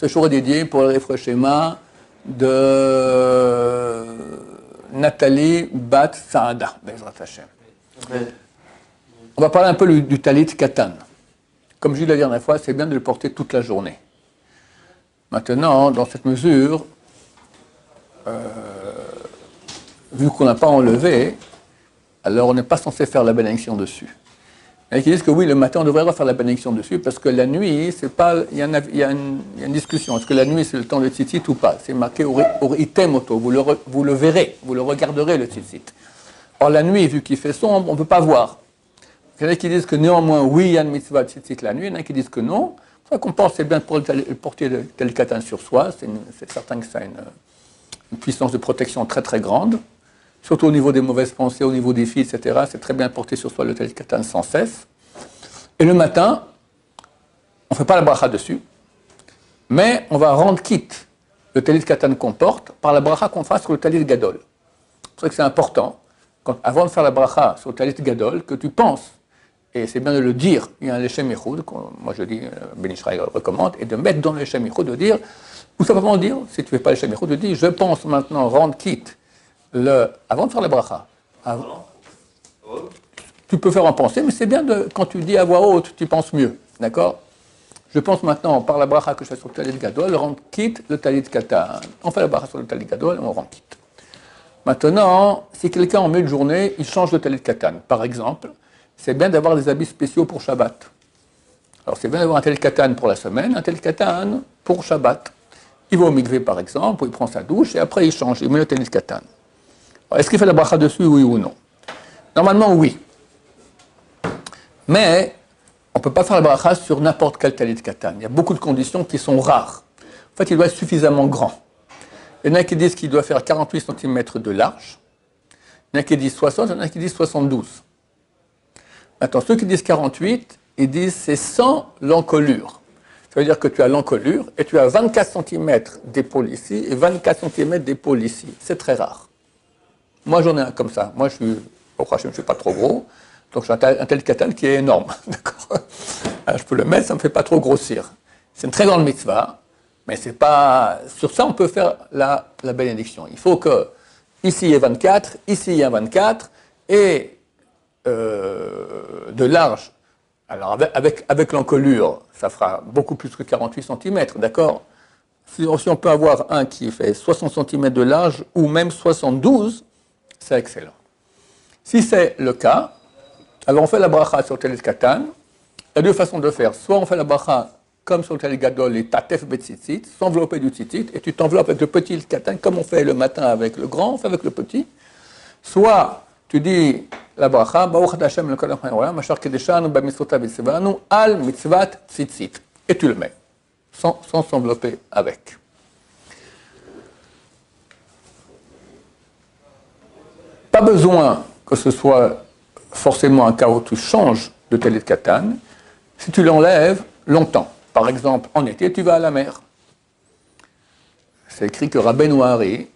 Ce jour est dédié pour le Refreshema de Nathalie Bat Saada, Bezrat Hashem. On va parler un peu du talit katan. Comme je l'ai dit la dernière fois, c'est bien de le porter toute la journée. Maintenant, dans cette mesure, vu qu'on n'a pas enlevé, alors on n'est pas censé faire la bénédiction dessus. Il y en a qui disent que oui, le matin, on devrait refaire la bénédiction dessus, parce que la nuit, c'est pas, il y a une discussion. Est-ce que la nuit, c'est le temps de tzitzit ou pas? C'est marqué « item auto », vous le verrez, vous le regarderez, le tzitzit. Or, la nuit, vu qu'il fait sombre, on ne peut pas voir. Il y en a qui disent que néanmoins, oui, il y a une mitzvah de tzitzit la nuit, il y en a qui disent que non. C'est pour ça qu'on pense que c'est bien pour porter le tel katan sur soi, c'est certain que ça a une puissance de protection très très grande. Surtout au niveau des mauvaises pensées, au niveau des filles, etc. C'est très bien porté sur soi le talit katan sans cesse. Et le matin, on ne fait pas la bracha dessus, mais on va rendre quitte le talit katan qu'on porte par la bracha qu'on fasse sur le talit gadol. C'est pour ça que c'est important, avant de faire la bracha sur le talit gadol, que tu penses, et c'est bien de le dire, il y a un lechem yichud, moi je dis, Ben Ish Chai recommande, et de mettre dans le lechem yichud, de dire, ou simplement dire, si tu ne fais pas le lechem yichud, de dire, je pense maintenant rendre quitte avant de faire la bracha, tu peux faire en pensée, mais c'est bien quand tu dis à voix haute, tu penses mieux, d'accord? Je pense maintenant, par la bracha que je fais sur le talit gadol, rendre quitte le talit katan. On fait la bracha sur le talit gadol et on rend quitte. Maintenant, si quelqu'un en milieu de journée, il change le talit katan, par exemple, c'est bien d'avoir des habits spéciaux pour Shabbat. Alors c'est bien d'avoir un talit katan pour la semaine, un talit katan pour Shabbat. Il va au mikvé, par exemple, où il prend sa douche et après il change, il met le talit katan. Est-ce qu'il fait la bracha dessus, oui ou non? Normalement, oui. Mais on ne peut pas faire la bracha sur n'importe quel talit katan. Il y a beaucoup de conditions qui sont rares. En fait, il doit être suffisamment grand. Il y en a qui disent qu'il doit faire 48 cm de large. Il y en a qui disent 60, il y en a qui disent 72. Maintenant, ceux qui disent 48, ils disent c'est sans l'encolure. Ça veut dire que tu as l'encolure et tu as 24 cm d'épaule ici et 24 cm d'épaule ici. C'est très rare. Moi, j'en ai un comme ça. Moi, je ne suis pas trop gros. Donc, j'ai un talit katan qui est énorme. D'accord. Je peux le mettre, ça ne me fait pas trop grossir. C'est une très grande mitzvah, mais c'est pas... Sur ça, on peut faire la bénédiction. Il faut que, ici, il y ait 24, ici, il y a 24, et de large. Alors, avec l'encolure, ça fera beaucoup plus que 48 cm, d'accord? Si on peut avoir un qui fait 60 cm de large, ou même 72, c'est excellent. Si c'est le cas, alors on fait la bracha sur le talit katan. Il y a deux façons de faire. Soit on fait la bracha comme sur le talit gadol, et tatef betzitzit, s'envelopper du tzitzit, et tu t'enveloppes avec le petit katan, comme on fait le matin avec le grand, on fait avec le petit. Soit tu dis la bracha, Baruch Hashem le kolam ha'olam, asher kedeshanu b'mitzvotav v'tzivanu al mitzvat tzitzit. Et tu le mets, sans s'envelopper avec. Pas besoin que ce soit forcément un cas où tu changes de talit katan, si tu l'enlèves longtemps. Par exemple, en été, tu vas à la mer. C'est écrit que Rabbeinu Hari,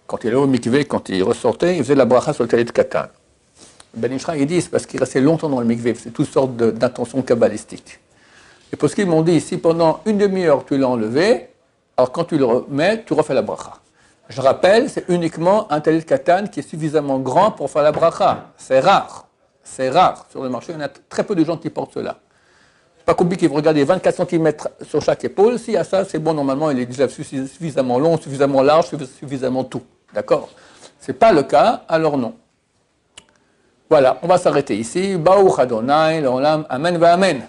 quand il allait au mikvé, quand il ressortait, il faisait la bracha sur le talit katan. Ben Ish Chai, il dit, c'est parce qu'il restait longtemps dans le mikvé, c'est toutes sortes d'intentions kabbalistiques. Et pour ce qu'ils m'ont dit, si pendant une demi-heure tu l'as enlevé, alors quand tu le remets, tu refais la bracha. Je rappelle, c'est uniquement un talit katan qui est suffisamment grand pour faire la bracha. C'est rare. C'est rare. Sur le marché, il y en a très peu de gens qui portent cela. C'est pas compliqué, vous regardez 24 cm sur chaque épaule. S'il y a ça, c'est bon, normalement, il est déjà suffisamment long, suffisamment large, suffisamment tout. D'accord? C'est pas le cas, alors non. Voilà, on va s'arrêter ici. Baruch Adonai, l'olam, amen va amen.